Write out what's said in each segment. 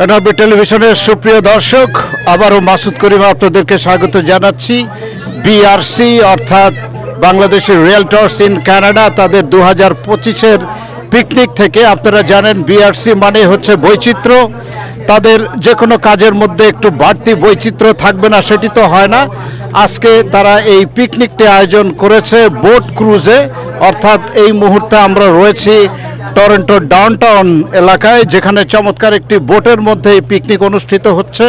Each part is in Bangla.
এনআরবি টেলিভিশনের সুপ্রিয় দর্শক, আবারও মাসুদ করিম আপনাদেরকে স্বাগত জানাচ্ছি। বিআরসি অর্থাৎ বাংলাদেশের রিয়েলটর্স ইন কানাডা তাদের 2025-এর পিকনিক থেকে। আপনারা জানেন বিআরসি মানে হচ্ছে বৈচিত্র্য। তাদের যে কোনো কাজের মধ্যে একটু বাড়তি বৈচিত্র্য থাকবে না সেটি তো হয় না। আজকে তারা এই পিকনিকটি আয়োজন করেছে বোট ক্রুজে, অর্থাৎ এই মুহূর্তে আমরা রয়েছি টরন্টোর ডাউনটাউন এলাকায়, যেখানে চমৎকার একটি বোটের মধ্যে এই পিকনিক অনুষ্ঠিত হচ্ছে।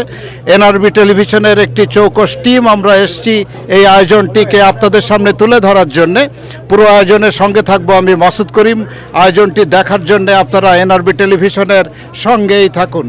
এনআরবি টেলিভিশনের একটি চৌকস টিম আমরা এসেছি এই আয়োজনটিকে আপনাদের সামনে তুলে ধরার জন্যে। পুরো আয়োজনের সঙ্গে থাকবো আমি মাসুদ করিম। আয়োজনটি দেখার জন্য আপনারা এনআরবি টেলিভিশনের সঙ্গেই থাকুন।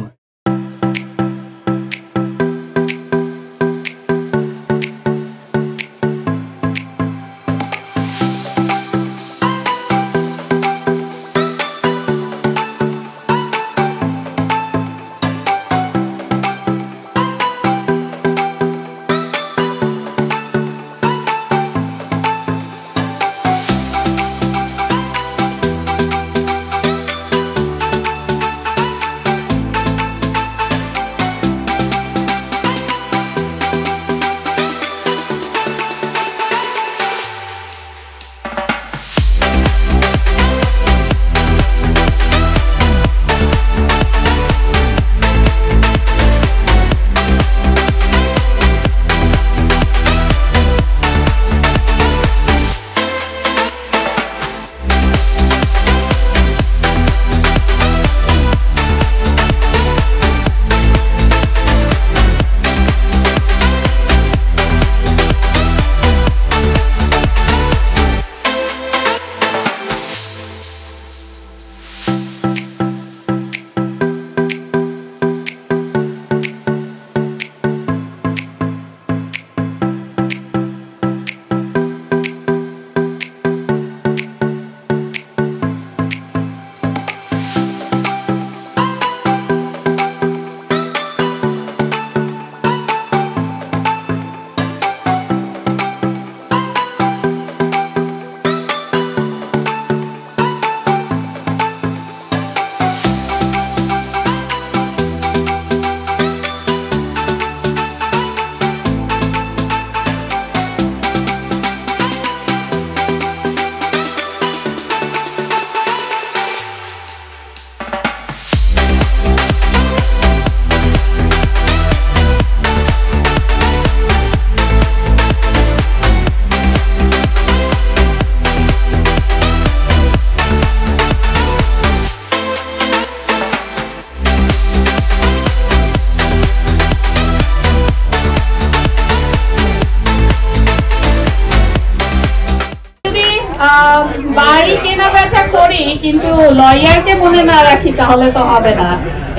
বাড়ি কেনা বেচা করি কিন্তু লয়ারকে মনে না রাখি তাহলে তো হবে না।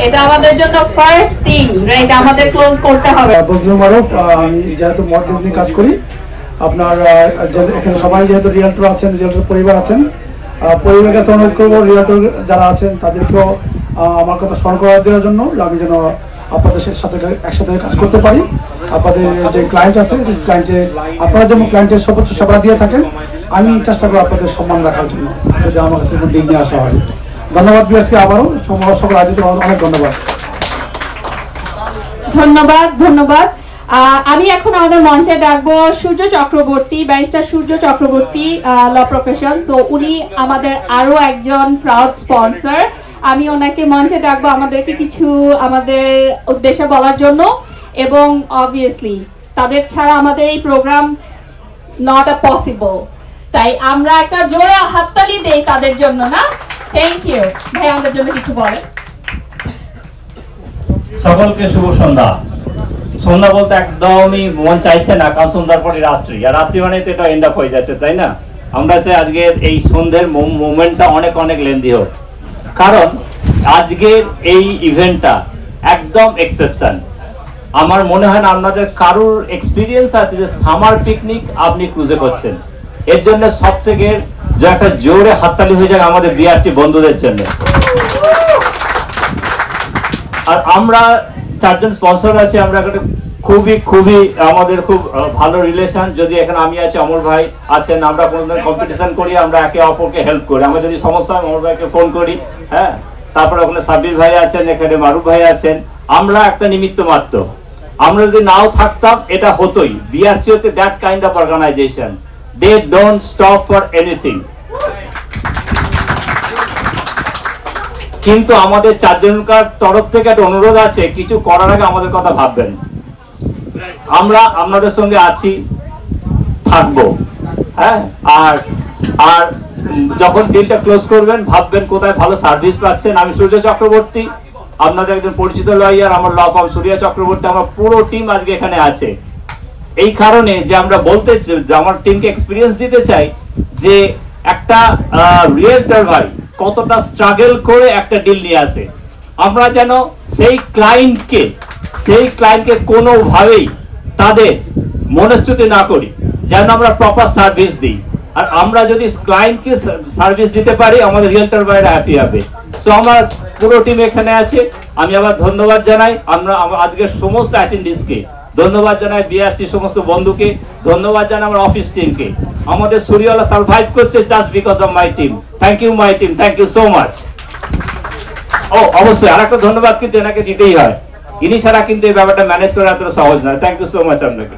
এটা আমাদের জন্য ফার্স্ট থিং, রাইট? আমাদের ক্লোজ করতে হবে। বজলুল মারুফ, আমি যেহেতু মর্টগেজ নিয়ে কাজ করি, আপনার এখানে সবাই যেহেতু রিয়েলটর আছেন, রিয়েলটর পরিবার আছেন, পরিবারের কাছে অনুরোধ করবো রিয়েলটর যারা আছেন তাদেরকেও আমার কথা স্মরণ করার দেওয়ার জন্য, আমি যেন আপনাদের সাথে একসাথে কাজ করতে পারি। আপনাদের যে ক্লায়েন্ট আছে, ক্লায়েন্টে আপনারা যেমন ক্লায়েন্টের সর্বোচ্চ সেবা দিয়ে থাকেন, আমি চেষ্টা করবো আপনাদের সম্মান রাখার জন্য, যদি আমার কাছে কোনো ডিল নিয়ে আসা হয়। ধন্যবাদ বিআরসিকে আবারও সকল আয়োজিত অনেক ধন্যবাদ। ধন্যবাদ ধন্যবাদ। আমি এখন আমাদের মঞ্চে ডাকবো সূর্য চক্রবর্তী, ব্যারিস্টার সূর্য চক্রবর্তী, ল প্রফেশন। সো উনি আমাদের আরো একজন প্রাউড স্পন্সর। আমি ওনাকে মঞ্চে ডাকবো আমাদেরকে কিছু আমাদের উদ্দেশ্যে বলার জন্য, এবং অবভিয়াসলি তাদের ছাড়া আমাদের এই প্রোগ্রাম নট আ পসিবল। তাই আমরা একটা জোরে হাততালি দেই তাদের জন্য, না? থ্যাংক ইউ ভাই, আমাদের জন্য কিছু বলেন। সকলকে শুভ সন্ধ্যা। সন্ধ্যা বলতে একদমই মন চাইছে না, কারণ সন্ধ্যার পরে রাত্রি, আর রাত্রি মানে তো এটা এন্ড আপ হয়ে যাচ্ছে, তাই না? আমরা চাই আজকের এই সন্ধ্যের মোমেন্টটা অনেক অনেক লেন্দি হোক, কারণ আজকের এই ইভেন্টটা একদম এক্সেপশন। আমার মনে হয় না আপনাদের কারোর এক্সপিরিয়েন্স আছে যে সামার পিকনিক আপনি ক্রুজে করছেন। এর জন্য সব থেকে যে একটা জোরে হাততালি হয়ে যায় আমাদের বিআরসি বন্ধুদের জন্য। আর আমরা চারজন স্পন্সর আছে, আমরা একটা খুবই আমাদের খুব ভালো রিলেশন। যদি এখানে আমি আছি, অমর ভাই আছেন, আমরা কোনোদিন কম্পিটিশন করি, আমরা একে অপরকে হেল্প করি। আমরা যদি সমস্যা হয় অমর ভাইকে ফোন করি, হ্যাঁ। তারপরে ওখানে সাব্বির ভাই আছেন, এখানে মারুফ ভাই আছেন, আমরা একটা নিমিত্ত মাত্র। আমরা যদি নাও থাকতাম এটা হতোই। বিআরসি হচ্ছে that kind of organisation, they don't stop for anything. কিন্তু আমাদের চারজনকার তরফ থেকে একটা অনুরোধ আছে, কিছু করার আগে আমাদের কথা ভাববেন। আমরা আপনাদের সঙ্গে আছি, থাকবো, হ্যাঁ। আর আর যখন ডিলটা ক্লোজ করবেন ভাববেন কোথায় ভালো সার্ভিস পাচ্ছেন। আমি সূর্য চক্রবর্তী, আপনাদের একজন পরিচিত লয়ার, আমার ল ফার্ম সূর্য চক্রবর্তী, আমার পুরো টিম আজকে এখানে আছে এই কারণে যে আমরা বলতে আমার টিমকে এক্সপিরিয়েন্স দিতে চাই যে একটা রিয়েলটর ভাই কতটা স্ট্রাগল করে একটা ডিল নিয়ে আসে। আমরা যেন সেই ক্লায়েন্টকে কোনোভাবেই তাদের মনোচ্যুতি না করি, যেন আমরা প্রপার সার্ভিস দিই। আর আমরা যদি ক্লায়েন্টকে সার্ভিস দিতে পারি আমাদের রিয়েলটর ভাইরা হ্যাপি হবে। সো আমার পুরো টিম এখানে আছে। আমি আবার ধন্যবাদ জানাই আমরা আজকের সমস্ত অ্যাটেন্ডিসকে, ধন্যবাদ জানাই বিআরসি সমস্ত বন্ধুকে, ধন্যবাদ জানাই আমার অফিস টিমকে। আমাদের সূর্যওয়ালা সার্ভাইভ করছে just because of my team. Thank you my team, thank you so much. ও অবশ্যই আরেকটা ধন্যবাদ কিন্তু এনাকে দিতেই হয়, ইনি ছাড়া কিন্তু এই ব্যাপারটা ম্যানেজ করা এত সহজ নয়। থ্যাংক ইউ সো মাচ আপনাকে।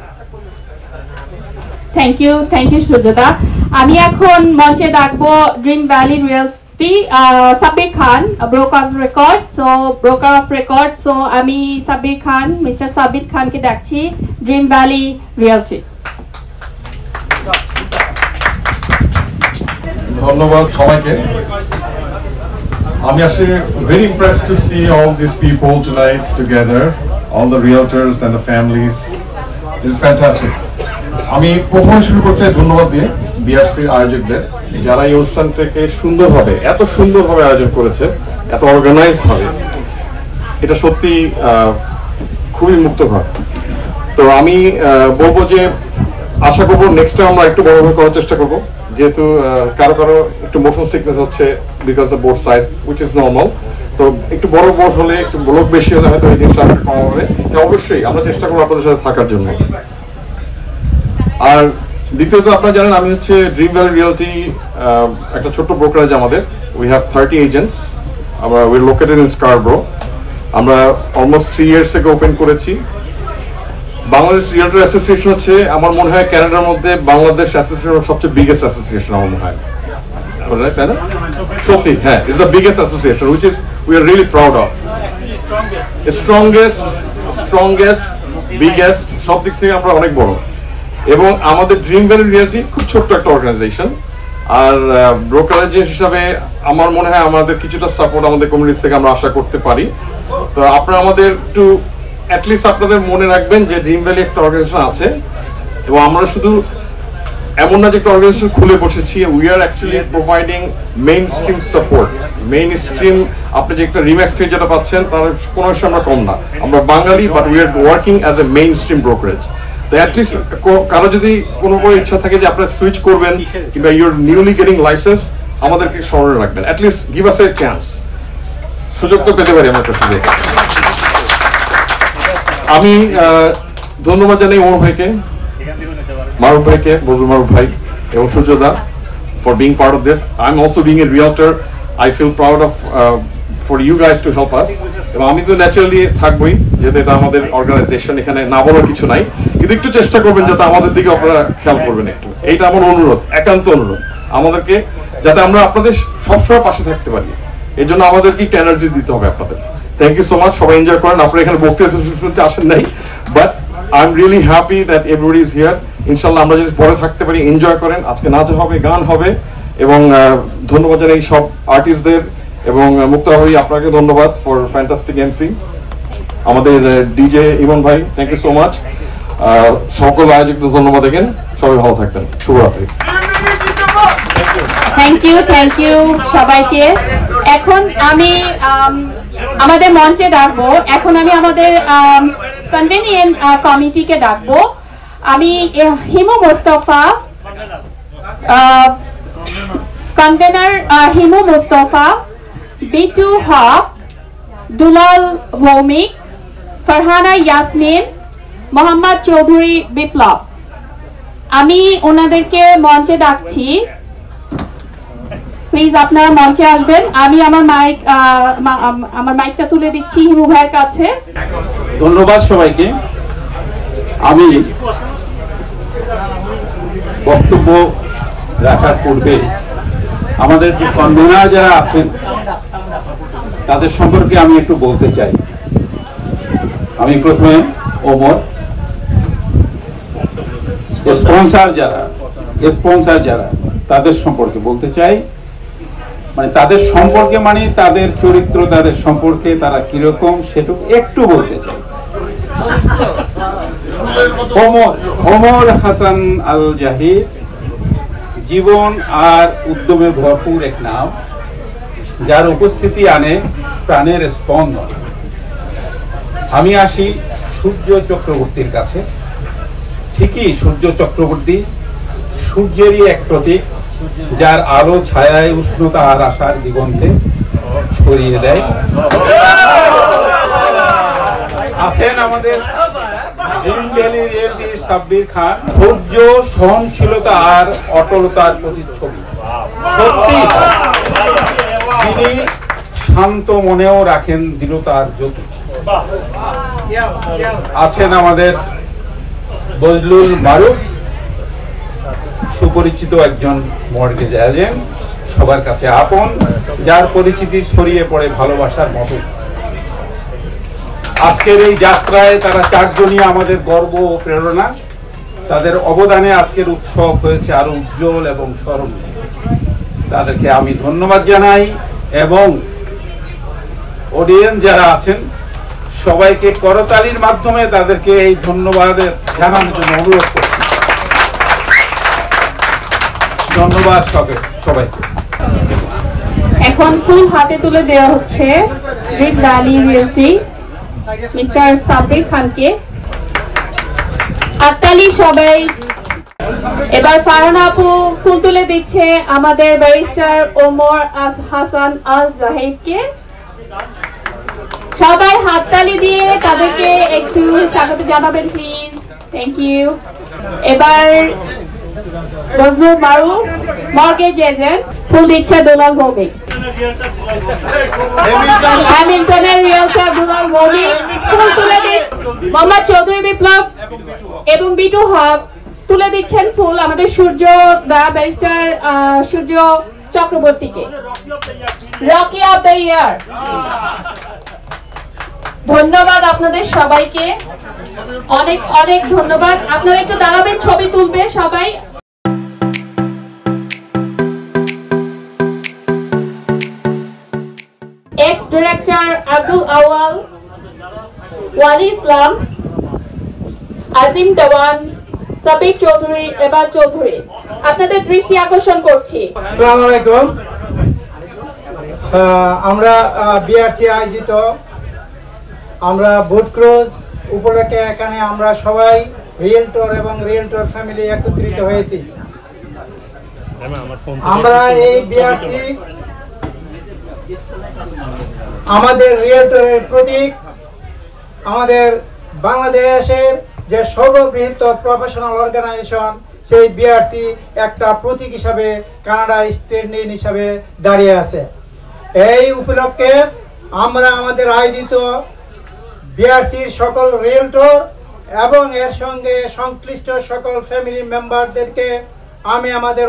Thank you Sujata. আমি এখন মঞ্চে ডাকবো dream valley realty Sabbir Khan, broker of record. So আমি সাব্বির খান, মিস্টার সাব্বির খানকে ডাকছি ড্রিম ভ্যালি রিয়েলটি। ধন্যবাদ সবাইকে। আমি আসলে very impressed to see all these people tonight together, all the realtors and the families. It's fantastic. আমি প্রথমে শুরু করতে ধন্যবাদ দিয়ে বিআরসি আয়োজকদের, যারা এই অনুষ্ঠানটাকে এত সুন্দরভাবে আয়োজন করেছে, এত অর্গানাইজড ভাবে। এটা সত্যি খুবই মুক্তঘর। তো আমি বলবো যে আশা করবো নেক্সট টাইম আমরা একটু বড়ভাবে করার চেষ্টা করবো, যেহেতু কারো একটু মোশন সিকনেস হচ্ছে because of board size, which is normal. তো একটু বড় বোর্ড হলে, একটু লোক বেশি হলে হয়তো এই জিনিসটা কম হবে। অবশ্যই আমরা চেষ্টা করবো আপনাদের সাথে থাকার জন্য। আর দ্বিতীয়ত আপনারা জানেন আমি হচ্ছে ড্রিম ভ্যালি রিয়েলটি একটা ছোট্ট ব্রোকারেজ আমাদের। We have 30 agents. আমরা উই লোকেটেড ইন স্কারব্রো। আমরা অলমোস্ট 3 years থেকে ওপেন করেছি। বাংলাদেশ রিয়েলটর অ্যাসোসিয়েশন হচ্ছে আমার মনে হয় ক্যানাডার মধ্যে বাংলাদেশ অ্যাসোসিয়েশন সবচেয়ে বিগেস্ট অ্যাসোসিয়েশন আমার মনে হয়, তাই না? সত্যি, হ্যাঁ, it's the biggest association which is we are really proud of. Strongest, biggest, সব দিক থেকে আমরা অনেক বড়। এবং আমাদের ড্রিম ভ্যালি রিয়েলটি খুব ছোট্ট একটা অর্গানাইজেশন। আর ব্রোকারেজ হিসাবে আমার মনে হয় আমাদের কিছুটা সাপোর্ট আমাদের কমিউনিটি থেকে আমরা আশা করতে পারি। তো আপনারা আমাদের একটু অ্যাটলিস্ট আপনাদের মনে রাখবেন যে ড্রিম ভ্যালি একটা অর্গানাইজেশন আছে, এবং আমরা শুধু এমন না যে একটা অর্গানাইজেশন খুলে বসেছি, we are actually providing main stream support. Main stream আপনি যে একটা রিম্যাক্স থেকে যেটা পাচ্ছেন তার কোনো অংশ আমরা কম না। আমরা Bengali, but we are working as a mainstream brokerage. তো অ্যাটলিস্ট কারো যদি কোনো ইচ্ছা থাকে যে আপনার সুইচ করবেন কিংবা ইউর নিউলি গেটিং লাইসেন্স, আমাদেরকে স্মরণে রাখবেন। অ্যাটলিস্ট গিভ আস এ চান্স, সুযোগ তো পেতে পারি আমরা একটা সুযোগ। আমি ধন্যবাদ জানাই ওমর ভাইকে, মারুফ ভাইকে, বজরুল মারুফ ভাই এবং সূর্যদা for being part of this. I am also being a realtor, I feel proud of for you guys to help us. এবং আমি তো ন্যাচারালি থাকবোই, যেহেতু এটা আমাদের অর্গানাইজেশন, এখানে না বলার কিছু নাই, কিন্তু একটু চেষ্টা করবেন যাতে আমাদের দিকে আপনারা খেয়াল করবেন একটু। এইটা আমার অনুরোধ, একান্ত অনুরোধ আমাদেরকে, যাতে আমরা আপনাদের সবসময় পাশে থাকতে পারি। এর জন্য আমাদেরকে একটু এনার্জি দিতে হবে আপনাদের। Thank you so much. সবাই এনজয় করেন। আপনারা এখানে বক্তৃতা শুনতে আসেন নাই, but I am really happy that everybody is here. ইনশাল্লাহ আমরা যদি পরে থাকতে পারি, এনজয় করেন। আজকে নাচ হবে, গান হবে, এবং ধন্যবাদ জানাই সব আর্টিস্টদের, এবং মুক্তা ভাই আপনাকে ধন্যবাদ ফর ফ্যান্টাস্টিক এমসি। আমাদের ডিজে ইমন ভাই, থ্যাংক ইউ সো মাচ। সকল আয়োজকদের ধন্যবাদ দেখেন। সবাই ভালো থাকবেন। শুভরাত্রি। থ্যাংক ইউ সবাইকে। এখন আমি আমাদের মঞ্চে ডাকবো, এখন আমি আমাদের কনভেনিয়েন্ট কমিটিকে ডাকবো। আমি হিমু মোস্তফা, কনভেনার হিমু মোস্তফা, বিটু হক, দুলাল ভৌমিক, ফারহানা ইয়াসমিন, মোহাম্মদ চৌধুরী বিপ্লব। আমি ওনাদেরকে মঞ্চে ডাকছি। প্লিজ আপনারা মঞ্চে আসবেন। আমি আমার মাইকটা তুলে দিচ্ছি হিমু ভাইয়ের কাছে। ধন্যবাদ সবাইকে। আমি বক্তব্য রাখার পূর্বে আমাদের যে কনভেনার যারা আছেন তাদের সম্পর্কে আমি একটু বলতে চাই। আমি প্রথমে ওমর, স্পন্সর যারা তাদের সম্পর্কে বলতে চাই। মানে তাদের সম্পর্কে মানে তাদের চরিত্র, তাদের সম্পর্কে তারা কিরকম সেটুকু একটু বলতে চাই। ওমর হাসান আল জাহিদ জীবন আর উদ্যমে ভরপুর এক নাম, যার উপস্থিতি আনে প্রাণের স্পন্দন। আমি আসি সূর্য চক্রবর্তীর কাছে। ঠিকই, সূর্য চক্রবর্তী সূর্যেরই এক প্রতীক, যার আলো ছায়ায় উষ্ণতা আর আশার দিগন্তে ছড়িয়ে দেয়। আছেন আমাদের সাব্বির খান, ধৈর্য, সহনশীলতা আর অটলতার প্রতিচ্ছবি। সত্যি তিনি শান্ত মনেও রাখেন দৃঢ়তার জ্যোতি। আছেন আমাদের বজলুল মারুফ, সুপরিচিত একজন মর্গেজ এজেন্ট, সবার কাছে আপন, যার পরিচিতি ছড়িয়ে পড়ে ভালোবাসার মতো। আজকের এই যাত্রায় তারা চারজনই আমাদের গর্ব ও প্রেরণা। তাদের অবদানে আজকের উৎসব হয়েছে আরো উজ্জ্বল এবং স্মরণীয়। তাদেরকে আমি ধন্যবাদ জানাই এবং অডিয়েন্স যারা আছেন সবাইকে করতালির মাধ্যমে তাদেরকে এই ধন্যবাদ জানানোর জন্য অনুরোধ করছি। ধন্যবাদ সবাইকে। এখন ফুল হাতে তুলে দেওয়া হচ্ছে রিড লালি রিয়েলটি মিস্টার সাব্বির খানকে। হাততালি সবাই। এবার ফারহানা আপু ফুল তুলে দিচ্ছে আমাদের ব্যারিস্টার ওমর হাসান আল জাহিদকে। সবাই হাততালি দিয়ে তাদেরকে একটু স্বাগত জানাবেন প্লিজ। Thank you. এবার বজলুল মারুফ, মর্গেজ এজেন্ট, ফুল দিচ্ছে দুলাল ভৌমিক। হ্যামিল্টনের রিয়েলটর দুলাল ভৌমিক ফুল তুলে দিন। মোহাম্মদ চৌধুরী বিপ্লব এবং বিটু হক তুলে দিচ্ছেন ফুল আমাদের সূর্য ব্যারিস্টার সূর্য চক্রবর্তীকে। Rookie of the year. ধন্যবাদ আপনাদের সবাইকে, অনেক অনেক ধন্যবাদ। আপনারা একটু দাঁড়াবেন, ছবি তুলবে সবাই। এক্স ডিরেক্টর আব্দুল আওয়াল, ওয়ালি ইসলাম, আজিম দেওয়ান, সাবির চৌধুরী, এবার চৌধুরী, আপনাদের দৃষ্টি আকর্ষণ করছি। আসসালামু আলাইকুম। আমরা বিআরসি আয়োজিত আমরা বোট ক্রুজ উপলক্ষে এখানে আমরা সবাই রিয়েলটর এবং রিয়েলটর ফ্যামিলি একত্রিত হয়েছি। আমরা এই বিআরসি আমাদের রিয়েলটরের প্রতীক, আমাদের বাংলাদেশের যে সর্ববৃহৎ প্রফেশনাল অর্গানাইজেশন সেই বিআরসি একটা প্রতীক হিসাবে কানাডা স্ট্যান্ডিং হিসাবে দাঁড়িয়ে আছে। এই উপলক্ষে আমরা আমাদের আয়োজিত বিআরসির সকল রিয়েলটর এবং এর সঙ্গে সংশ্লিষ্ট সকল ফ্যামিলি মেম্বারদেরকে আমি আমাদের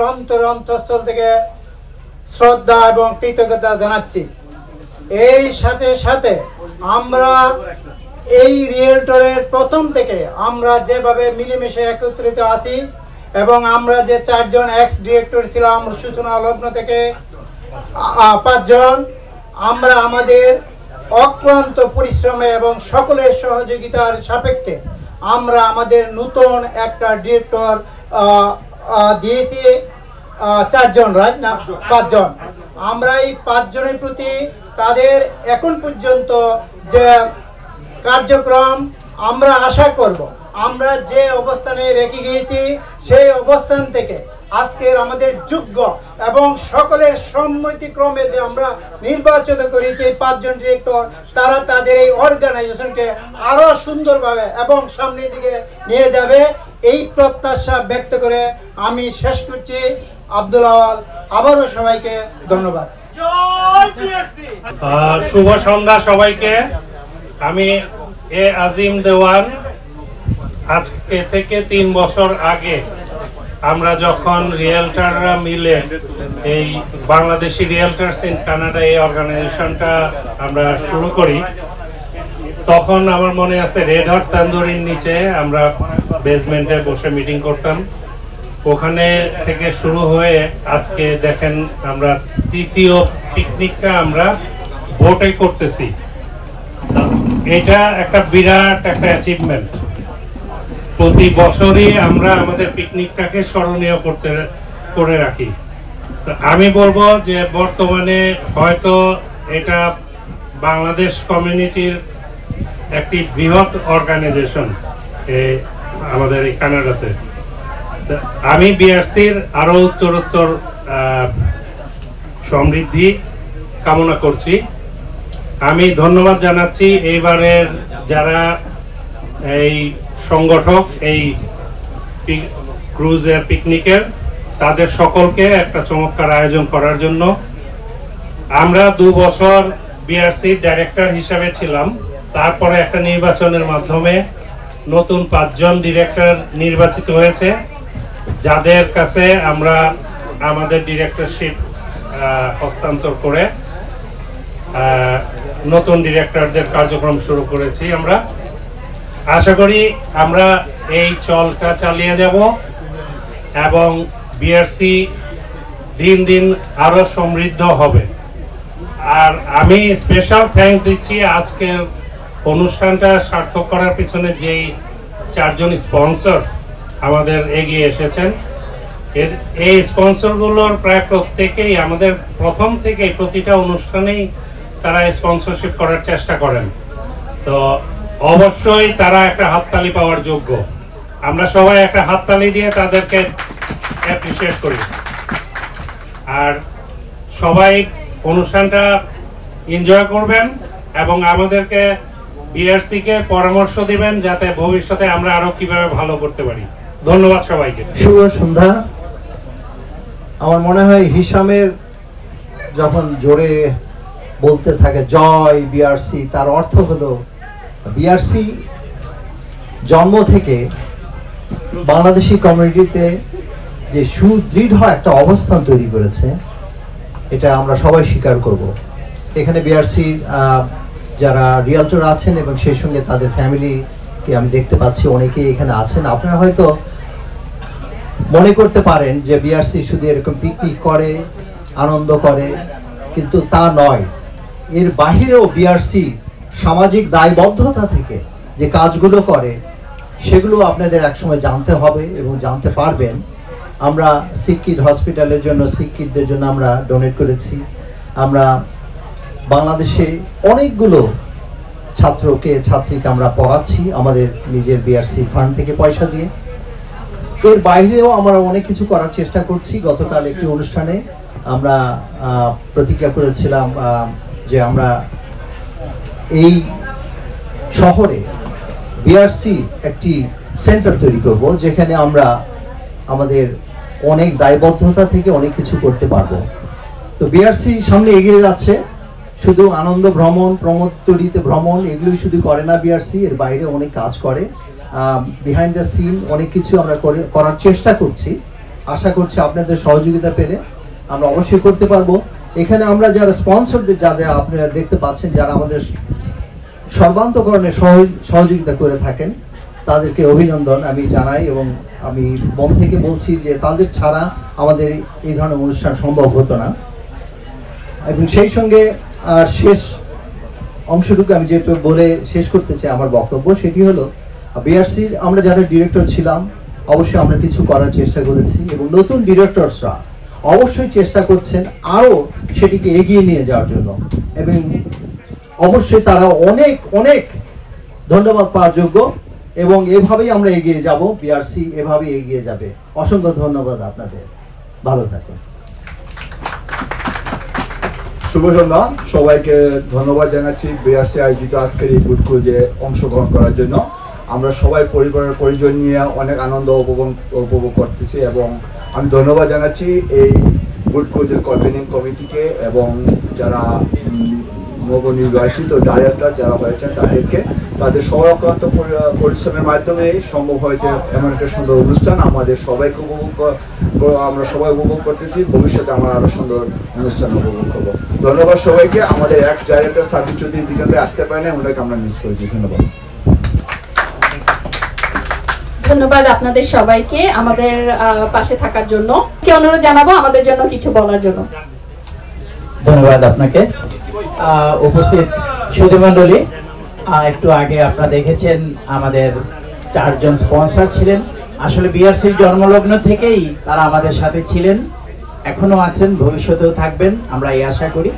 অন্তঃস্থল থেকে শ্রদ্ধা এবং কৃতজ্ঞতা জানাচ্ছি। এর সাথে সাথে আমরা এই রিয়েলটরের প্রথম থেকে আমরা যেভাবে মিলেমিশে একত্রিত আছি এবং আমরা যে চারজন এক্স ডিরেক্টর ছিলাম সূচনা লগ্ন থেকে 5 জন, আমরা আমাদের অক্লান্ত পরিশ্রমে এবং সকলের সহযোগিতার সাপেক্ষে আমরা আমাদের নতুন একটা ডিরেক্টর দিয়েছি 4 জন, রাইট না 5 জন। আমরা এই 5 জনের প্রতি তাদের এখন পর্যন্ত যে কার্যক্রম আমরা আশা করব আমরা যে অবস্থানে রেখে গিয়েছি সেই অবস্থান থেকে আজকের আমাদের যোগ্য এবং সকলের সম্মতিক্রমে যে আমরা নির্বাচিত করেছি 5 জন ডিরেক্টর, তারা তাদের এই অর্গানাইজেশনকে আরো সুন্দরভাবে এবং সামনের দিকে নিয়ে যাবে এই প্রত্যাশা ব্যক্ত করে আমি শেষ করছি। আব্দুল আওয়াল, আবারও সবাইকে ধন্যবাদ। শুভ সন্ধ্যা সবাইকে। আমি এ আজিম দেওয়ান। আজকে থেকে 3 বছর আগে আমরা যখন রিয়েলটাররা মিলে এই বাংলাদেশি রিয়েলটার্স ইন কানাডা এই অর্গানাইজেশনটা আমরা শুরু করি, তখন আমার মনে আছে রেড হট তান্দুরির নিচে আমরা বেসমেন্টে বসে মিটিং করতাম। ওখানে থেকে শুরু হয়ে আজকে দেখেন আমরা 3য় পিকনিকটা আমরা বোটে করতেছি। এটা একটা বিরাট একটা অ্যাচিভমেন্ট। প্রতি বছরই আমরা আমাদের পিকনিকটাকে স্মরণীয় করে রাখি। আমি বলবো যে বর্তমানে হয়তো এটা বাংলাদেশ কমিউনিটির একটি বৃহৎ অর্গানাইজেশন আমাদের এই কানাডাতে। আমি বিআরসির আরো উত্তরোত্তর সমৃদ্ধি কামনা করছি। আমি ধন্যবাদ জানাচ্ছি এইবারের যারা এই সংগঠক এই ক্রুজের পিকনিকের, তাদের সকলকে একটা চমৎকার আয়োজন করার জন্য। আমরা 2 বছর বিআরসির ডাইরেক্টর হিসাবে ছিলাম, তারপরে একটা নির্বাচনের মাধ্যমে নতুন 5 জন ডিরেক্টর নির্বাচিত হয়েছে, যাদের কাছে আমরা আমাদের ডিরেক্টরশিপ হস্তান্তর করে নতুন ডিরেক্টরদের কার্যক্রম শুরু করেছি। আমরা আশা করি আমরা এই চলটা চালিয়ে যাব এবং বিআরসি দিন দিন আরো সমৃদ্ধ হবে। আর আমি স্পেশাল থ্যাঙ্ক দিচ্ছি আজকের অনুষ্ঠানটা সার্থক করার পিছনে যেই 4 জন স্পন্সর আমাদের এগিয়ে এসেছেন। এই স্পন্সরগুলোর প্রায় প্রত্যেকেই আমাদের প্রথম থেকে প্রতিটা অনুষ্ঠানেই তারা স্পন্সরশিপ করার চেষ্টা করেন। তো অবশ্যই তারা একটা হাততালি পাওয়ার যোগ্য। আমরা সবাই একটা হাততালি দিয়ে তাদেরকে অ্যাপ্রিশিয়েট করি। আর সবাই অনুষ্ঠানটা এনজয় করবেন এবং আমাদেরকে বিআরসি-কে পরামর্শ দিবেন যাতে ভবিষ্যতে আমরা আরো কিভাবে ভালো করতে পারি। ধন্যবাদ সবাইকে। শুভ সন্ধ্যা। আমার মনে হয় হিসামের যখন জোরে বলতে থাকে জয় বিআরসি, তার অর্থ হলো বিআরসি জন্ম থেকে বাংলাদেশি কমিউনিটিতে যে সুদৃঢ় একটা অবস্থান তৈরি করেছে, এটা আমরা সবাই স্বীকার করব। এখানে বিআরসি যারা রিয়েলটর আছেন এবং সেই সঙ্গে তাদের ফ্যামিলিকে আমি দেখতে পাচ্ছি, অনেকেই এখানে আছেন। আপনারা হয়তো মনে করতে পারেন যে বিআরসি শুধু এরকম পিকনিক করে, আনন্দ করে, কিন্তু তা নয়। এর বাহিরেও বিআরসি সামাজিক দায়বদ্ধতা থেকে যে কাজগুলো করে সেগুলো আপনাদের একসময় জানতে হবে এবং জানতে পারবেন। আমরা সিকিড হসপিটালের জন্য, সিকিডদের জন্য আমরা ডোনেট করেছি। আমরা বাংলাদেশে অনেকগুলো ছাত্রীকে আমরা পড়াচ্ছি আমাদের নিজের বিআরসি ফান্ড থেকে পয়সা দিয়ে। এর বাইরেও আমরা অনেক কিছু করার চেষ্টা করছি। গতকাল একটি অনুষ্ঠানে আমরা প্রতিজ্ঞা করেছিলাম যে আমরা এই শহরে বিআরসি একটি সেন্টার তৈরি করব, যেখানে আমরা আমাদের অনেক দায়বদ্ধতা থেকে অনেক কিছু করতে পারবো। তো বিআরসি সামনে এগিয়ে যাচ্ছে। শুধু আনন্দ ভ্রমণ, প্রমোদতরীতে ভ্রমণ এগুলোই শুধু করে না বিআরসি, এর বাইরে অনেক কাজ করে। বিহাইন্ড দ্য সিন অনেক কিছু আমরা করার চেষ্টা করছি। আশা করছি আপনাদের সহযোগিতা পেলে আমরা অবশ্যই করতে পারবো। এখানে আমরা যারা স্পন্সরদের, যারা আপনারা দেখতে পাচ্ছেন, যারা আমাদের সর্বান্তকরণে সহযোগিতা করে থাকেন, তাদেরকে অভিনন্দন আমি জানাই এবং আমি মন থেকে বলছি যে তাদের ছাড়া আমাদের এই ধরনের অনুষ্ঠান সম্ভব হতো না। এবং সেই সঙ্গে আর শেষ অংশটুকু আমি যেটা বলে শেষ করতে চাই আমার বক্তব্য, সেটি হলো বিআরসির আমরা যারা ডিরেক্টর ছিলাম অবশ্যই আমরা কিছু করার চেষ্টা করেছি এবং নতুন ডিরেক্টরসরা অবশ্যই চেষ্টা করছেন আরও সেটিকে এগিয়ে নিয়ে যাওয়ার জন্য, এবং অবশ্যই তারা অনেক অনেক ধন্যবাদ পাওয়ার যোগ্য। এবং এভাবেই আমরা এগিয়ে যাব, বিআরসি এভাবেই এগিয়ে যাবে। অসংখ্য ধন্যবাদ আপনাদের, ভালো থাকুন। শুভ সন্ধ্যা, সবাইকে ধন্যবাদ জানাচ্ছি বিআরসি আয়োজিত আজকের এই বুট ক্রুজে অংশগ্রহণ করার জন্য। আমরা সবাই পরিবারের পরিজন নিয়ে অনেক আনন্দ উপভোগ করতেছি এবং আমি ধন্যবাদ জানাচ্ছি এই গুড কোচের কনভেনিং কমিটিকে এবং যারা নবনির্বাচিত ডাইরেক্টর যারা হয়েছেন তাদেরকে, তাদের সর্বাক্রান্ত পরিশ্রমের মাধ্যমে সম্ভব হয়েছে এমন একটা সুন্দর অনুষ্ঠান। আমাদের সবাইকে আমরা সবাই উপভোগ করতেছি, ভবিষ্যতে আমরা আরো সুন্দর অনুষ্ঠান উপভোগ করবো। ধন্যবাদ সবাইকে। আমাদের এক্স ডাইরেক্টর সাবির চৌধুরী বিকেলে আসতে পারে না, ওনাকে আমরা মিস করেছি। ধন্যবাদ। ধন্যবাদ আপনাদের সবাইকে আমাদের পাশে থাকার জন্য। কে অনুরোধ জানাবো আমাদের জন্য কিছু বলার জন্য। ধন্যবাদ আপনাকে। উপস্থিত সুধীমণ্ডলী, একটু আগে আপনারা দেখেছেন আমাদের 4 জন স্পন্সর ছিলেন। আসলে বিআরসির জন্মলগ্ন থেকেই তারা আমাদের সাথে ছিলেন, এখনো আছেন, ভবিষ্যতেও থাকবেন আমরা এই আশা করি।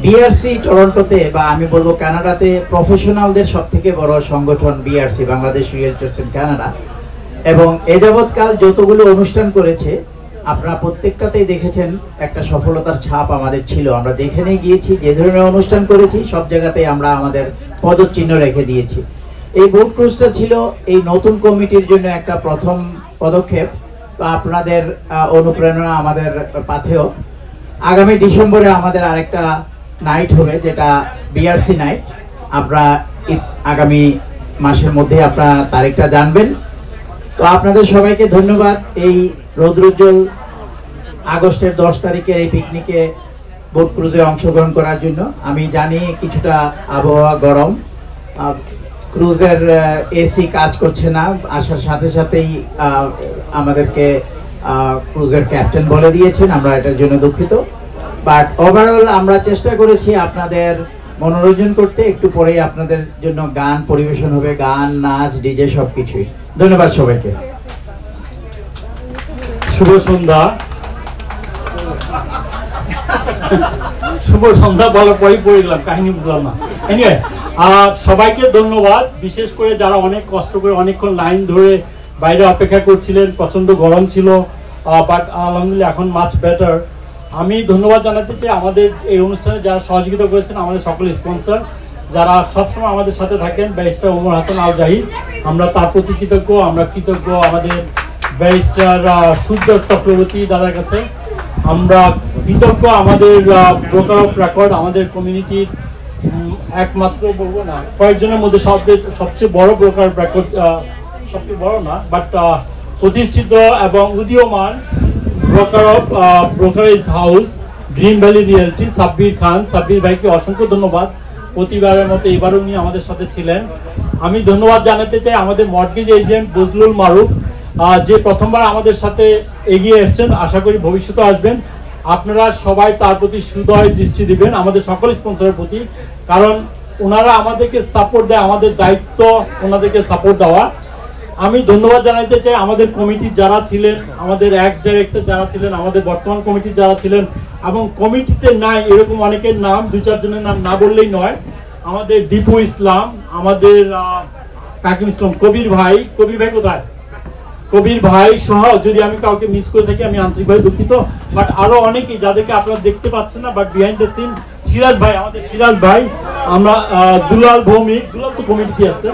বিআরসি টরন্টোতে বা আমি বলবো কানাডাতে প্রফেশনালদের সব থেকে বড় সংগঠন বিআরসি, বাংলাদেশ রিয়েলটর্স ইন কানাডা, এবং এ যাবৎকাল যতগুলো অনুষ্ঠান করেছে আপনারা প্রত্যেকটাতেই দেখেছেন একটা সফলতার ছাপ আমাদের ছিল। আমরা যেখানে গিয়েছি, যে ধরনের অনুষ্ঠান করেছি, সব জায়গাতেই আমরা আমাদের পদচিহ্ন রেখে দিয়েছি। এই বোট ক্রুজটা ছিল এই নতুন কমিটির জন্য একটা প্রথম পদক্ষেপ। আপনাদের অনুপ্রেরণা আমাদের পাথেয়। আগামী ডিসেম্বরে আমাদের আরেকটা নাইট হবে, যেটা বিআরসি নাইট। আপনারা আগামী মাসের মধ্যে আপনারা তারিখটা জানবেন। তো আপনাদের সবাইকে ধন্যবাদ এই রৌদ্রোজ্জ্বল আগস্টের 10 তারিখের এই পিকনিকে বোট ক্রুজে অংশগ্রহণ করার জন্য। আমি জানি কিছুটা আবহাওয়া গরম, ক্রুজের এসি কাজ করছে না, আসার সাথে সাথেই আমাদেরকে ক্রুজের ক্যাপ্টেন বলে দিয়েছেন, আমরা এটার জন্য দুঃখিত। বাট ওভারঅল আমরা চেষ্টা করেছি আপনাদের মনোরঞ্জন করতে। একটু পরেই আপনাদের জন্য গান পরিবেশন হবে, গান, নাচ, ডিজে সবকিছুই। ধন্যবাদ সবাইকে। শুভ সন্ধ্যা। শুভ সন্ধ্যা বলার পরেই পড়ে গেলাম, কাহিনী বুঝলাম না। এনিওয়ে, সবাইকে ধন্যবাদ, বিশেষ করে যারা অনেক কষ্ট করে অনেকক্ষণ লাইন ধরে বাইরে অপেক্ষা করছিলেন। প্রচন্ড গরম ছিল, বাট আলহামদুলিল্লাহ এখন মাচ বেটার। আমি ধন্যবাদ জানাতে চাই আমাদের এই অনুষ্ঠানে যারা সহযোগিতা করেছেন, আমাদের সকল স্পন্সর যারা সবসময় আমাদের সাথে থাকেন। ব্যারিস্টার ওমর হাসান আল জাহিদ, আমরা তার প্রতি কৃতজ্ঞ। আমরা কৃতজ্ঞ আমাদের ব্যারিস্টার সূর্য চক্রবর্তী দাদার কাছে। আমরা কৃতজ্ঞ আমাদের ব্রোকার অফ রেকর্ড, আমাদের কমিউনিটির একমাত্র বলবো না, কয়েকজনের মধ্যে সবচেয়ে বড় ব্রোকার রেকর্ড, সবচেয়ে বড় না বাট প্রতিষ্ঠিত এবং উদীয়মান broker of brokerage house dream valley realty Sabbir Khan. Sabbir ভাইকে অসংখ্য ধন্যবাদ, প্রতিবারের মতো এবারও উনি আমাদের সাথে ছিলেন। আমি ধন্যবাদ জানাতে চাই আমাদের মর্টগেজ এজেন্ট বজলুল মারুফ, যে প্রথমবার আমাদের সাথে এগিয়ে এসছেন, আশা করি ভবিষ্যতে আসবেন। আপনারা সবাই তার প্রতি সুদয় দৃষ্টি দিবেন, আমাদের সকল স্পন্সরের প্রতি, কারণ ওনারা আমাদেরকে সাপোর্ট দেয়, আমাদের দায়িত্ব ওনাদেরকে সাপোর্ট দেওয়া। আমি ধন্যবাদ জানাতে চাই আমাদের কমিটির যারা ছিলেন, আমাদের এক্স ডাইরেক্টর যারা ছিলেন, আমাদের বর্তমান কমিটির যারা ছিলেন, এবং কমিটিতে নাই এরকম অনেকের নাম, 2-4 জনের নাম না বললেই নয়। আমাদের দীপু ইসলাম, আমাদের কাকিম ইসলাম, কবির ভাই কোথায়? কবির ভাই সহ যদি আমি কাউকে মিস করে থাকি আমি আন্তরিকভাবে দুঃখিত। বাট আরো অনেকেই যাদেরকে আপনারা দেখতে পাচ্ছেন না, but behind the scene, Siraj ভাই, আমাদের সিরাজ ভাই, আমরা দুলাল ভৌমিক, দুলাল তো কমিটিতে আছে,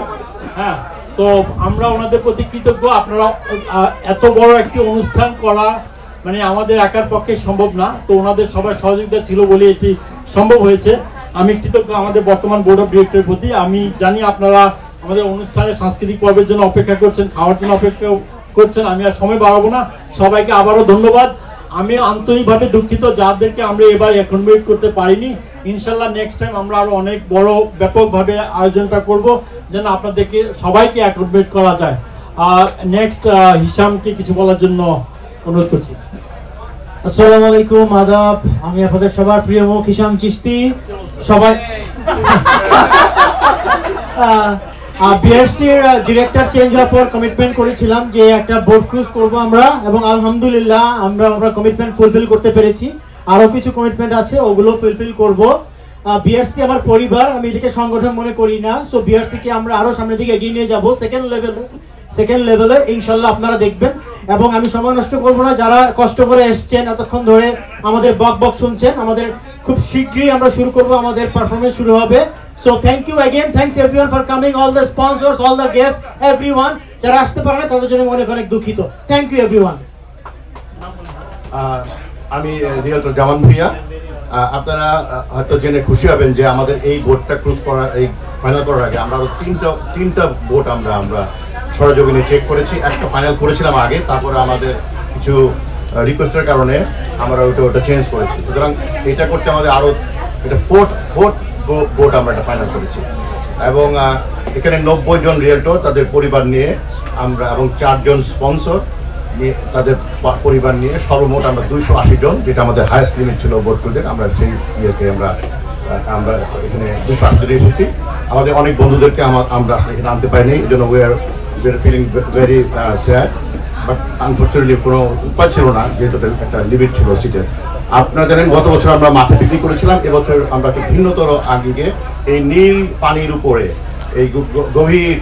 হ্যাঁ। তো আমরা ওনাদের প্রতি কৃতজ্ঞ। আপনারা এত বড় একটি অনুষ্ঠান করা মানে আমাদের একার পক্ষে সম্ভব না, তো ওনাদের সবার সহযোগিতা ছিল বলে এটি সম্ভব হয়েছে। আমি কৃতজ্ঞ আমাদের বর্তমান বোর্ড অফ ডিরেক্টরের প্রতি। আমি জানি আপনারা আমাদের অনুষ্ঠানের সাংস্কৃতিক পর্বের জন্য অপেক্ষা করছেন, খাওয়ার জন্য অপেক্ষা করছেন। আমি আর সময় বাড়াবো না, সবাইকে আবারও ধন্যবাদ। আমি আন্তরিকভাবে দুঃখিত যাদেরকে আমরা এবার অ্যাকোমোডেট করতে পারিনি। ইনশাল্লাহ নেক্সট টাইম আমরা আরো অনেক বড় ব্যাপকভাবে আয়োজনটা করব, যেন আপনাদেরকে সবাইকে অ্যাকোমোডেট করা যায়। নেক্সট হিশামকে কিছু বলার জন্য অনুরোধ করছি। আসসালামু আলাইকুম, আদাব। আমি আপনাদের সবার প্রিয় মুখ হিশাম চিশতি। সবাই বিআরসির ডিরেক্টর চেঞ্জ হওয়ার পর কমিটমেন্ট করেছিলাম যে একটা বোট ক্রুজ করব আমরা, এবং আলহামদুলিল্লাহ আমরা কমিটমেন্ট ফুলফিল করতে পেরেছি। আরও কিছু কমিটমেন্ট আছে, ওগুলো ফুলফিল করব। বিআরসি আমার পরিবার, আমি এটাকে সংগঠন মনে করি না। সো বিআরসিকে আমরা আরও সামনের দিকে এগিয়ে নিয়ে যাব সেকেন্ড লেভেলে ইনশাল্লাহ আপনারা দেখবেন। এবং আমি সময় নষ্ট করবো না, যারা কষ্ট করে এসছেন এতক্ষণ ধরে আমাদের বক শুনছেন, আমাদের খুব শীঘ্রই আমরা শুরু করব, আমাদের পারফরমেন্স শুরু হবে। So thank you again, thanks everyone for coming, all the sponsors, all the guests, everyone. যারা আসতে পারে না তাদের জন্য অনেক দুঃখিত। Thank you everyone. আমি রিয়েলটর জামান ভুঁইয়া। আপনারা হয়তো জেনে খুশি হবেন যে আমাদের এই বোর্ডটা ক্লোজ করার এই ফাইনাল করার আগে আমরা আরও তিনটা বোর্ড আমরা সরজমিনে চেক করেছি। একটা ফাইনাল করেছিলাম আগে, তারপরে আমাদের কিছু রিকোয়েস্টের কারণে আমরা ওটা চেঞ্জ করেছি। সুতরাং এটা করতে আমাদের আরও এটা ফোর্থ বোর্ড আমরা এটা ফাইনাল করেছি। এবং এখানে 90 জন রিয়েলটর তাদের পরিবার নিয়ে আমরা এবং 4 জন স্পন্সর নিয়ে তাদের পরিবার নিয়ে সর্বমোট আমরা 280 জন, যেটা আমাদের হাইয়েস্ট লিমিট ছিল বোর্ড ক্রুজের। আমরা সেই ইয়েতে আমরা এখানে 280 জন এসেছি। আমাদের অনেক বন্ধুদেরকে আমরা এখানে আনতে পারিনি, এই জন্য we are feeling very sad, but unfortunately কোনো উপায় ছিল না, যেহেতু একটা লিমিট ছিল সিটের। আপনারা জানেন গত বছর আমরা মাঠে বিক্রি করেছিলাম, এবছর আমরা একটা ভিন্নতর আঙ্গিকে এই নীল পানির উপরে এই গভীর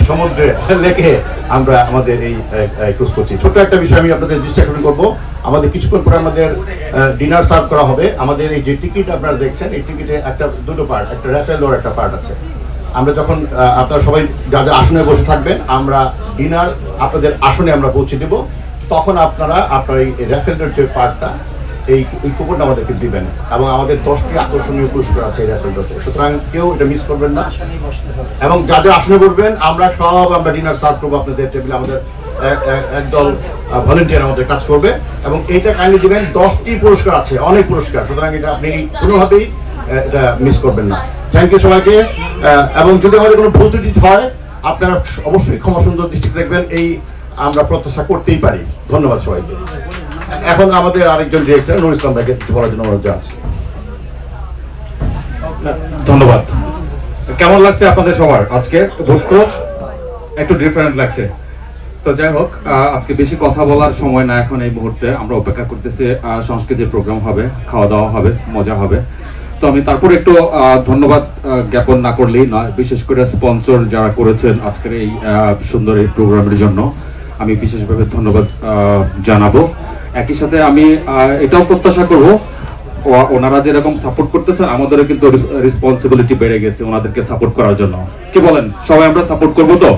সমুদ্রে লেকে আমরা আমাদের এই ক্রুজ করছি। ছোট্ট একটা বিষয় আমি আপনাদের দৃষ্টি আকর্ষণ করবো। আমাদের কিছুক্ষণ পরে আমাদের ডিনার সার্ভ করা হবে। আমাদের এই যে টিকিট আপনারা দেখছেন, এই টিকিটে দুটো পার্ট, একটা র্যাফেল ওর একটা পার্ট আছে। আমরা যখন আপনারা সবাই যাদের আসনে বসে থাকবেন, আমরা ডিনার আপনাদের আসনে আমরা পৌঁছে দেব, তখন আপনারা আপনার এই র্যাফেলের যে পার্টটা এই কুপনটা আমাদেরকে দিবেন। এবং আমাদের 10টি আকর্ষণীয় পুরস্কার আছে এই র্যাফেলটাতে, সুতরাং কেউ এটা মিস করবেন না। এবং যাদের আসনে বসবেন আমরা ডিনার সার্ভ করবো আপনাদের টেবিলে। আমাদের একদল ভলেন্টিয়ার আমাদের কাজ করবে এবং এইটা কাইন্ডলি দিবেন। 10টি পুরস্কার আছে, অনেক পুরস্কার, সুতরাং এটা আপনি কোনোভাবেই এটা মিস করবেন না। থ্যাংক ইউ সবাইকে। এবং যদি আমাদের কোনো ভুল ত্রুটি হয় আপনারা অবশ্যই ক্ষমা সুন্দর দৃষ্টিতে দেখবেন, এই আমরা প্রত্যাশা করতেই পারি। ধন্যবাদ সবাইকে। এখন আমাদের আরেকজন ডিরেক্টর নুর ইসলাম ভাইকে কিছু বলার জন্য অনুরোধ জানাচ্ছি। ধন্যবাদ। কেমন লাগছে আপনাদের সবার? আজকে বোর্ড ক্রুজ একটু ডিফারেন্ট লাগছে। তো যাই হোক, আজকে বেশি কথা বলার সময় না এখন এই মুহূর্তে। আমরা অপেক্ষা করতেছি সংস্কৃতির প্রোগ্রাম হবে, খাওয়া দাওয়া হবে, মজা হবে। তো আমি তারপর একটু ধন্যবাদ জ্ঞাপন না করলেই নয়, বিশেষ করে স্পন্সর যারা করেছেন আজকের এই সুন্দর এই প্রোগ্রামের জন্য আমি বিশেষভাবে ধন্যবাদ জানাবো। একই সাথে আমি এটাও প্রত্যাশা করব ওনারা যেরকম সাপোর্ট করতেছেন আমাদেরও কিন্তু রেসপন্সিবিলিটি বেড়ে গেছে ওনাদেরকে সাপোর্ট করার জন্য। কি বলেন? সবাই আমরা সাপোর্ট করবো তো?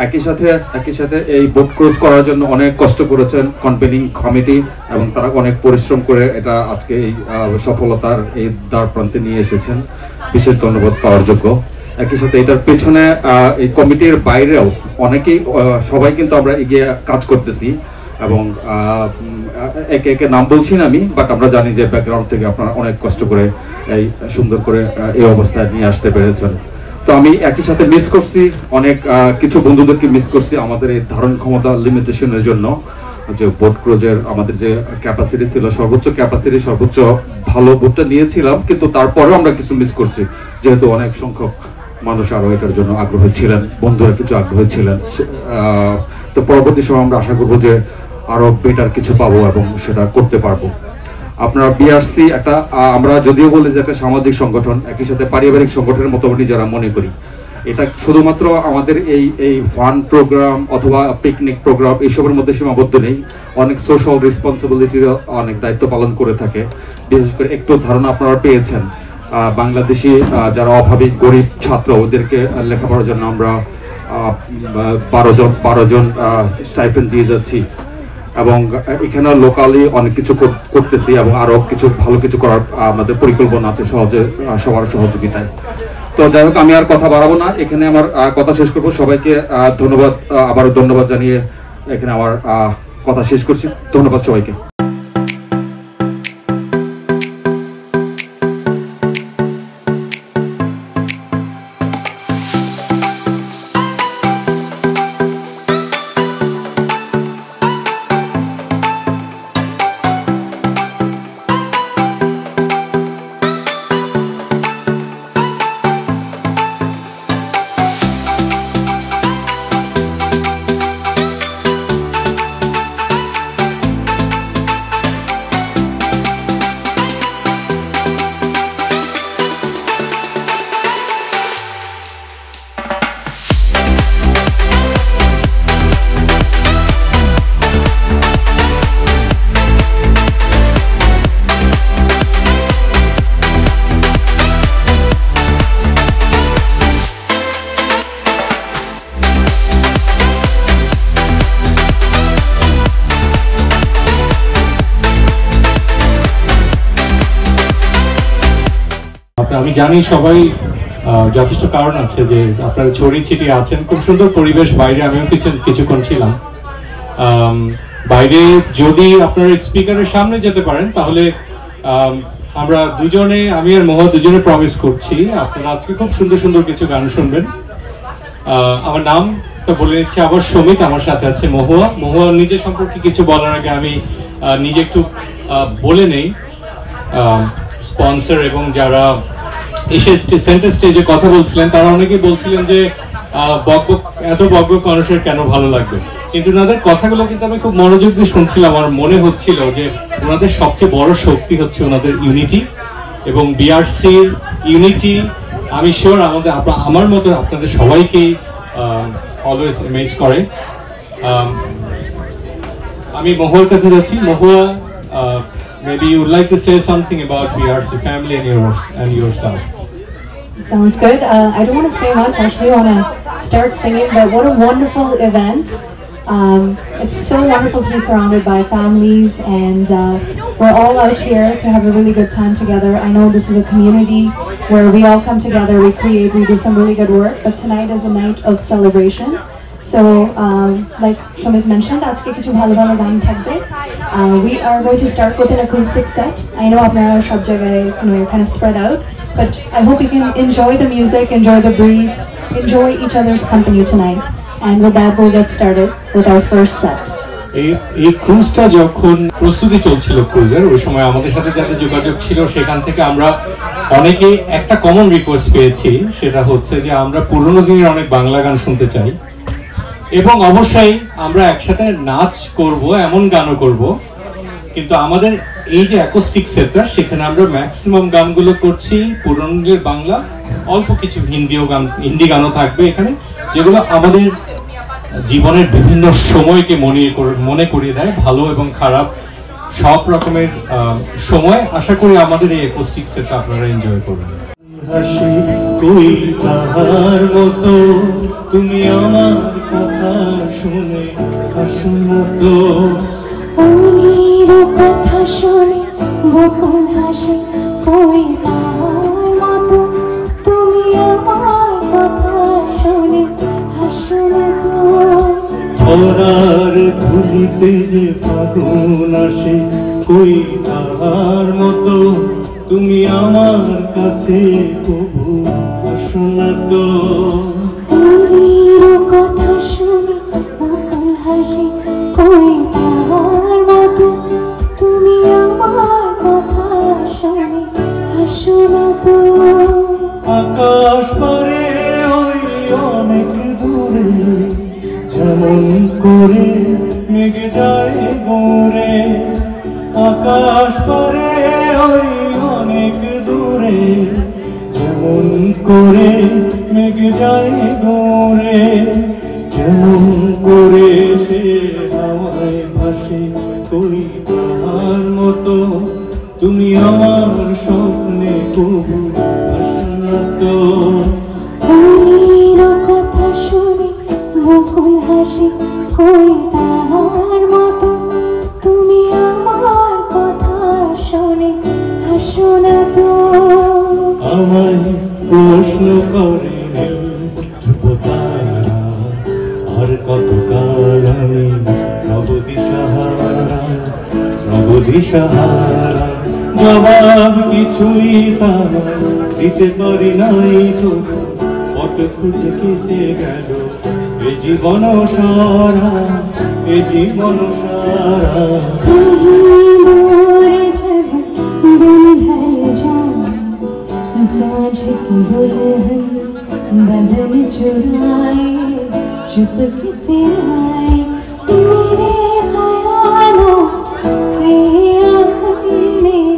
একই সাথে এই বোট ক্রুজ করার জন্য অনেক কষ্ট করেছেন কনভেনিং কমিটি এবং তারা অনেক পরিশ্রম করে এটা আজকে এই সফলতার এই দ্বার প্রান্তে নিয়ে এসেছেন, বিশেষ ধন্যবাদ পাওয়ার যোগ্য। একই সাথে এটার পেছনে এই কমিটির বাইরেও অনেকেই সবাই কিন্তু আমরা এগিয়ে কাজ করতেছি এবং একে একে নাম বলছি না আমি, বাট আমরা জানি যে ব্যাকগ্রাউন্ড থেকে আপনারা অনেক কষ্ট করে এই সুন্দর করে এই অবস্থায় নিয়ে আসতে পেরেছেন। তো আমি একই সাথে মিস করছি অনেক কিছু বন্ধুদেরকে মিস করছি আমাদের এই ধারণ ক্ষমতা লিমিটেশনের জন্য। যে বোট ক্রুজের আমাদের যে ক্যাপাসিটি ছিল, সর্বোচ্চ ক্যাপাসিটি, সর্বোচ্চ ভালো বোটটা নিয়েছিলাম, কিন্তু তারপরেও আমরা কিছু মিস করছি, যেহেতু অনেক সংখ্যক মানুষ আরও এটার জন্য আগ্রহী ছিলেন, বন্ধুরা কিছু আগ্রহী ছিলেন। তো পরবর্তী সময় আমরা আশা করবো যে আরো বেটার কিছু পাবো এবং সেটা করতে পারবো। আপনারা বিআরসি একটা আমরা যদিও বলি যে একটা সামাজিক সংগঠন, একই সাথে পারিবারিক সংগঠনের মতো যারা মনে করি, এটা শুধুমাত্র আমাদের এই ফান প্রোগ্রাম অথবা পিকনিক প্রোগ্রাম এইসবের মধ্যে সীমাবদ্ধ নেই, অনেক সোশ্যাল রেসপন্সিবিলিটির অনেক দায়িত্ব পালন করে থাকে। বিশেষ করে একটু ধারণা আপনারা পেয়েছেন বাংলাদেশি যারা অভাবী গরিব ছাত্র, ওদেরকে লেখাপড়ার জন্য আমরা 12 জন স্টাইপেন্ড দিয়ে যাচ্ছি এবং এখানে লোকালি অনেক কিছু করতেছি এবং আরো কিছু ভালো কিছু করার আমাদের পরিকল্পনা আছে সবার সহযোগিতায়। তো যাই হোক, আমি আর কথা বাড়াবো না, এখানে আমার কথা শেষ করবো। সবাইকে ধন্যবাদ, আবারও ধন্যবাদ জানিয়ে এখানে আমার কথা শেষ করছি। ধন্যবাদ সবাইকে। আমি জানি সবাই যথেষ্ট কারণ আছে যে আপনারা ছড়িয়ে ছিটিয়ে আছেন, খুব সুন্দর পরিবেশ বাইরে, আমিও কিছুক্ষণ ছিলাম বাইরে। যদি আপনারা স্পিকারের সামনে যেতে পারেন তাহলে আমরা দুজনে, আমি আর মহুয়া দুজনে প্রমিস করছি আপনারা আজকে খুব সুন্দর সুন্দর কিছু গান শুনবেন। আমার নাম তো বলে নিচ্ছি আবার সমিত, আমার সাথে আছে মহুয়া। মহুয়া নিজের সম্পর্কে কিছু বলার আগে আমি নিজে একটু বলে নেই। স্পন্সর এবং যারা এসে সেন্টার স্টেজে কথা বলছিলেন তারা অনেকেই বলছিলেন যে এত বকবক মানুষের কেন ভালো লাগবে, কিন্তু ওনাদের কথাগুলো কিন্তু আমি খুব মনোযোগ দিয়ে শুনছিলাম। আমার মনে হচ্ছিল যে ওনাদের সবচেয়ে বড় শক্তি হচ্ছে ওনাদের ইউনিটি, এবং বিআরসির ইউনিটি আমি শিওর আমার মতো আপনাদের সবাইকেই অলওয়েজ এমেজ করে। আমি মহুয়ার কাছে যাচ্ছি। মহুয়া, maybe you would like to say something about BRC family and yourself. Sounds good. I don't want to say much. I actually want to start singing, but what a wonderful event. It's so wonderful to be surrounded by families, and we're all out here to have a really good time together. I know this is a community where we all come together, we create, we do some really good work, but tonight is a night of celebration. So, like Shamit mentioned, আজকে কিছু ভালো ভালো গান থাকবে. We are going to start with an acoustic set. I know আপনারা সব জায়গায় you're kind of spread out, but I hope you can enjoy the music, enjoy the breeze, enjoy each other's company tonight. And with that, we'll get started with our first set. এই ক্রুজটা যখন প্রস্তুতি চলছিল ক্রুজের, ওই সময় আমাদের সাথে যাদের যোগাযোগ ছিল সেখান থেকে আমরা অনেকে একটা কমন রিকোয়েস্ট পেয়েছি, সেটা হচ্ছে যে আমরা পুরনো দিনের অনেক বাংলা গান শুনতে চাই, এবং অবশ্যই আমরা একসাথে নাচ করব, এমন গানও করব। কিন্তু আমাদের এই যে অ্যাকোস্টিক সেটটা, সেখানে আমরা ম্যাক্সিমাম গানগুলো করছি পুরনো দিনের বাংলা, অল্প কিছু হিন্দি গানও থাকবে এখানে, যেগুলো আমাদের জীবনের বিভিন্ন সময়কে মনে করিয়ে দেয়, ভালো এবং খারাপ সব রকমের সময়। আশা করি আমাদের এই অ্যাকোস্টিক সেটটা আপনারা এনজয় করবেন। হাসি কই তাহার মতো, তুমি আমার কথা শুনে হাসো তো। অনির কথা শুনে বকুল হাসে কই তাহার মতো, তুমি আমার কথা শুনে হাসো তো। ধরার ধুলিতে যে ফাগুন আসে কই তাহার মতো, তুমি আমার কাছে কবু আসো না তো। অনির কথা শুনে বকুল হাসে কই তাহার মতো, তুমি আমার কথা শুনে হাসো না তো। আকাশ পারে ওই অনেক দূরে, যেমন করে মেঘ যায় গোরে। আকাশ পারে ওই অনেক দূরে, যেমন করে মেঘ যায় গোরে। যেমন করে সে হাওয়ায় ভাসে কই তাহার মতো, তুমি আমার স্বপ্নে কবু আসো না তো। অনির কথা শুনে বকুল হাসে কই তাহার মতো, তুমি আমার কথা শুনে হাসো না তো। আমায় প্রশ্ন করে ধ্রুবতারা, আর কতকাল আমি নবদিশাহারা। জবাব কিছুই তার দিতে পারি নাই, তো পট খুঁজে কেটে গেল এ জীবন সারা, এ জীবন সারা। सांझ की दुल्हन बदन चुराए चुपके से आए, मेरे ख्यालों के आंगन में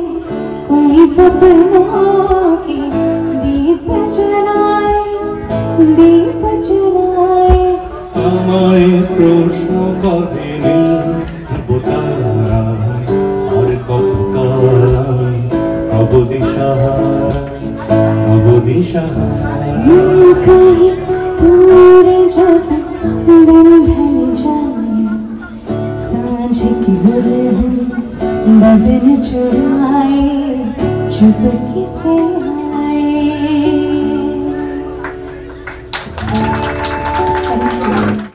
कोई सपनों की दीप जलाए, दीप जलाए। আমায় প্রশ্ন করে ধ্রুবতারা, আর কতকাল আমি নবদিশাহারা। कहीं दूर जब दिन ढल जाए, सांझ की दुल्हन बदन चुराए चुपके से आए।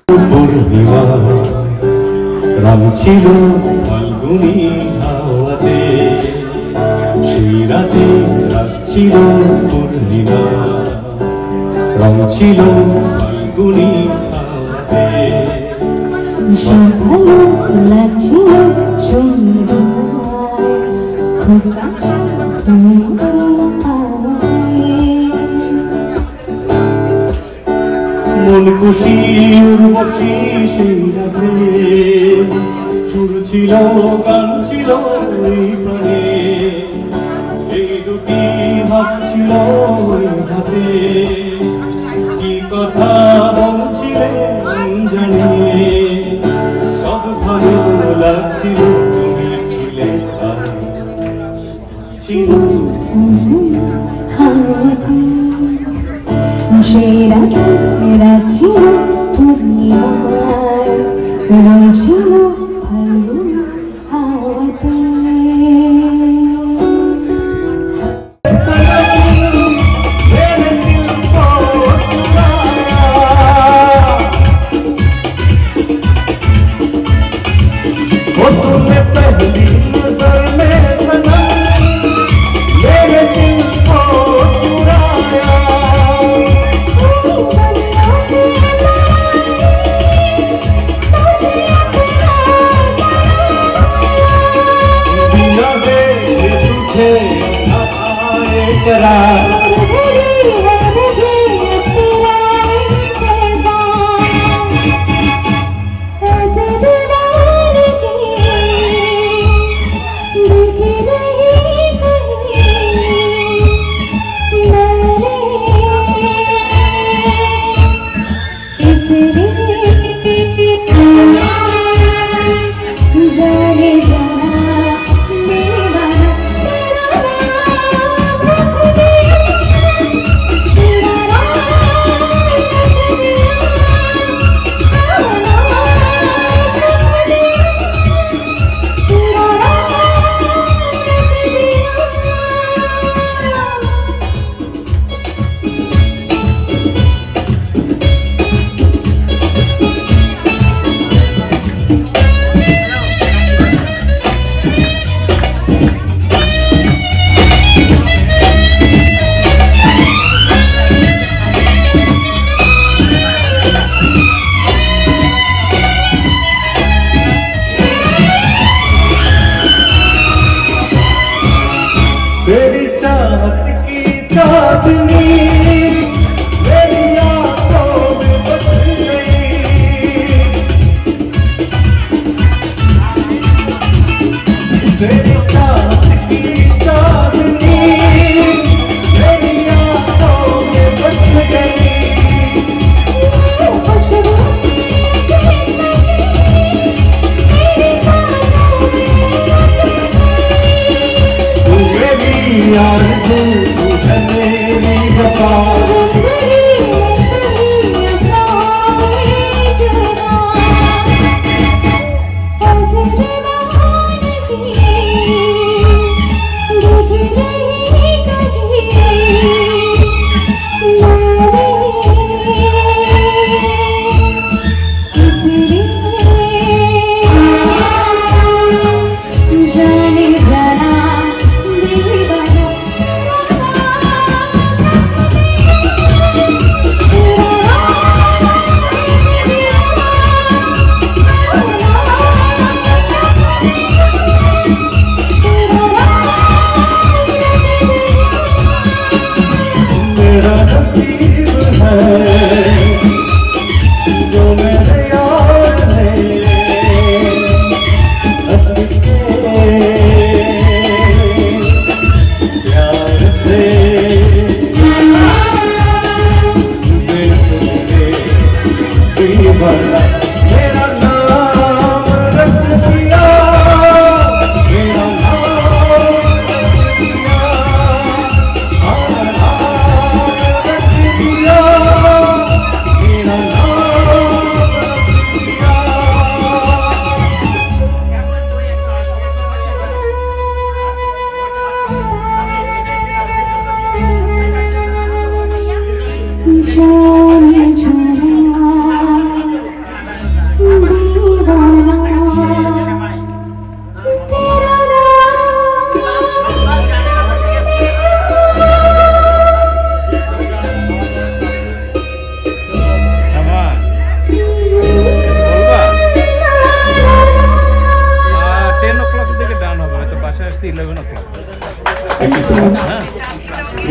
পূর্ণিমা রং ছিল ফাল্গুনি হাওয়াতে, সেই রাতে রাত ছিল পূর্ণিমা রং ছিল ফাল্গুনি হাওয়াতে। ভালো লাগছিল চন্দ্রমায়, খুব কাছে মন খুশি উর্বশী সেই রাতে, সুর ছিল গান ছিল এই প্রাণে, এই দুটি হাত ছিল ওই হাতে, কি কথা বলছিলেন জানে, সব ভালো লাগছিল তুমি ছিলে তাই ছিল সেই রাতে রাত ছিল পূর্ণিমায়, রং ছিল ফাল্গুনি হাওয়াতে। तेरी चाहत की चांदनी मेरी आंखों में बस गई, तेरी चाहत की चांदनी मेरी आंखों में बस गई। आरज़ू तू है मेरी वफा,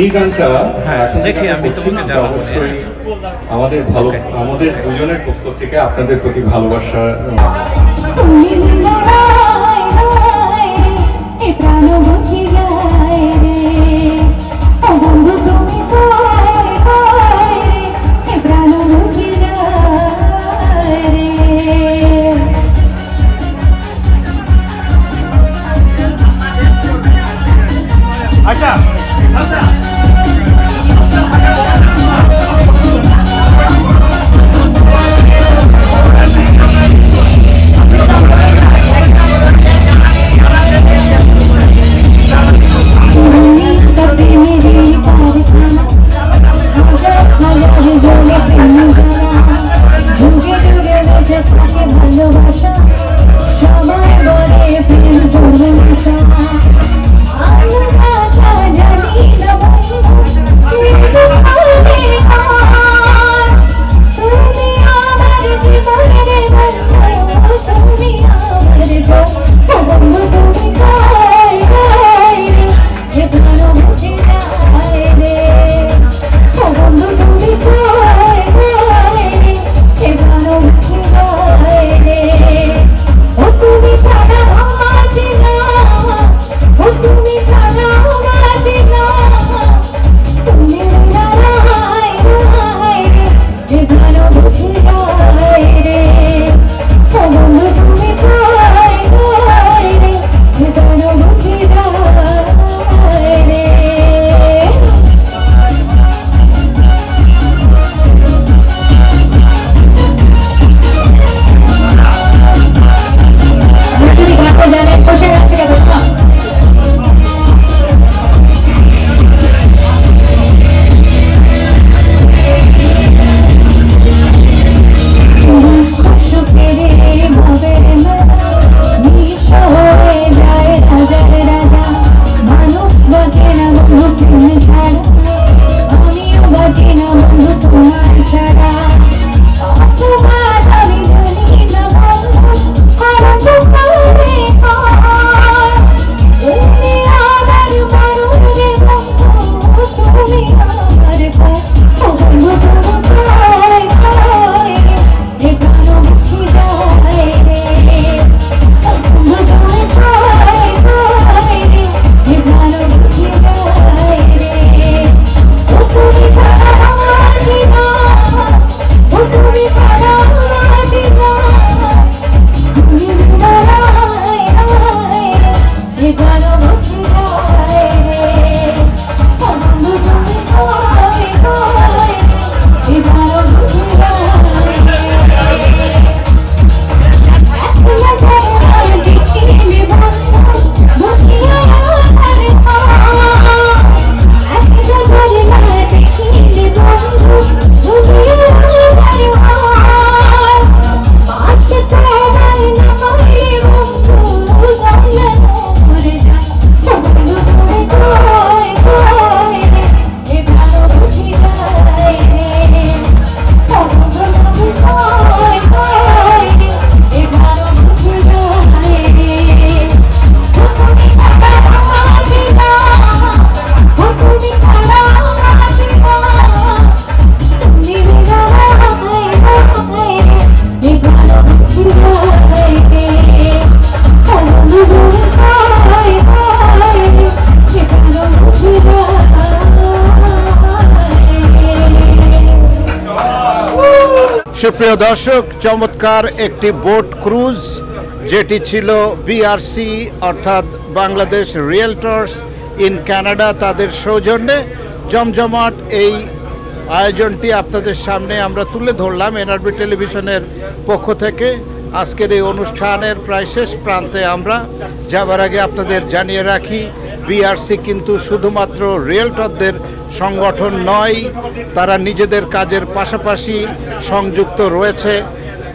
এই গানটা এখন থেকে আমি করছি না, অবশ্যই আমাদের ভালো, আমাদের দুজনের পক্ষ থেকে আপনাদের প্রতি ভালোবাসা। আচ্ছা সুপ্রিয় দর্শক, চমৎকার একটি বোট ক্রুজ যেটি ছিল বিআরসি অর্থাৎ বাংলাদেশ রিয়েলটর্স ইন কানাডা তাদের সৌজন্যে জমজমাট এই আয়োজনটি আপনাদের সামনে আমরা তুলে ধরলাম এনআরবি টেলিভিশনের পক্ষ থেকে। আজকের এই অনুষ্ঠানের প্রায় শেষ প্রান্তে আমরা যাবার আগে আপনাদের জানিয়ে রাখি, বিআরসি কিন্তু শুধুমাত্র রিয়েলটরদের সংগঠন নয়, তারা নিজেদের কাজের পাশাপাশি সংযুক্ত রয়েছে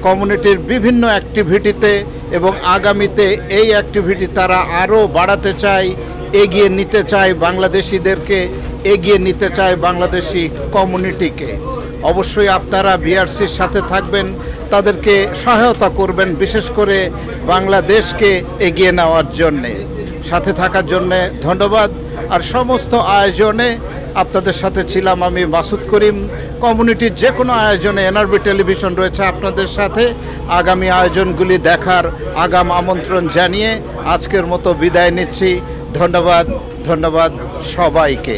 কমিউনিটির বিভিন্ন অ্যাক্টিভিটিতে এবং আগামীতে এই অ্যাক্টিভিটি তারা আরও বাড়াতে চায়, এগিয়ে নিতে চায়, বাংলাদেশিদেরকে এগিয়ে নিতে চায়, বাংলাদেশি কমিউনিটিকে। অবশ্যই আপনারা বিআরসির সাথে থাকবেন, তাদেরকে সহায়তা করবেন, বিশেষ করে বাংলাদেশকে এগিয়ে নেওয়ার জন্যে। সাথে থাকার জন্যে ধন্যবাদ। আর সমস্ত আয়োজনে আপনাদের সাথে ছিলাম আমি মাসুদ করিম। কমিউনিটির যে কোনো আয়োজনে এনআরবি টেলিভিশন রয়েছে আপনাদের সাথে। আগামী আয়োজনগুলি দেখার আগাম আমন্ত্রণ জানিয়ে আজকের মতো বিদায় নিচ্ছি। ধন্যবাদ সবাইকে।